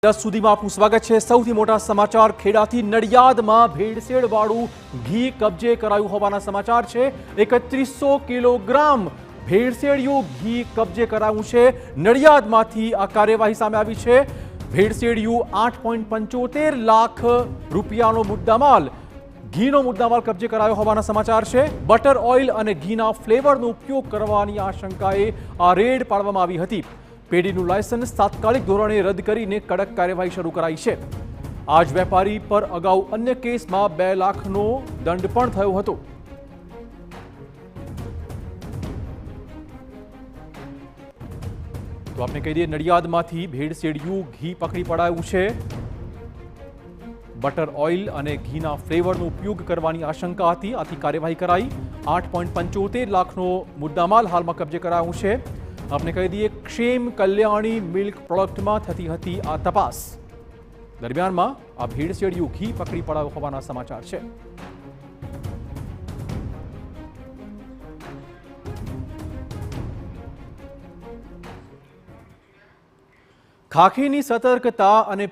10 સુધીમાં આપનું સ્વાગત છે। સૌથી મોટા સમાચાર ખેડાથી નડિયાદમાં ભેળસેળવાળું ઘી કબજે કરાયું હોવાના સમાચાર છે। 3100 કિલોગ્રામ ભેળસેળિયું ઘી કબજે કરાયું છે। નડિયાદમાંથી આ કાર્યવાહી સામે આવી છે। ભેળસેળિયું 8.75 લાખ રૂપિયાનો મુદ્દામાલ ઘીનો મુદ્દામાલ કબજે કરાયો હોવાના સમાચાર છે। બટર ઓઇલ અને ઘીના ફ્લેવરનો ઉપયોગ કરવાની આશંકાએ આ રેડ પાડવામાં આવી હતી। પેઢીનું લાયસન્સ તાત્કાલિક ધોરણે રદ કરીને કડક કાર્યવાહી શરૂ કરાઈ છે। આ જ વેપારી પર અગાઉ અન્ય કેસમાં 2 લાખનો દંડ પણ થયો હતો। તો આપણે કહી દઈએ, નડિયાદમાંથી ભેળસેળિયું ઘી પકડી પડાયું છે। બટર ઓઇલ અને ઘીના ફ્લેવરનો ઉપયોગ કરવાની આશંકા હતી, આથી કાર્યવાહી કરાઈ। 8.75 લાખનો મુદ્દામાલ હાલમાં કબજે કરાયું છે। આપણે કહી દઈએ, ક્ષેમ કલ્યાણી મિલ્ક પ્રોડક્ટમાં થતી હતી આ તપાસ દરમિયાનમાં આ ભેળસેળિયું ઘી પકડી પડાયું હોવાના સમાચાર છે। ખાખીની સતર્કતા અને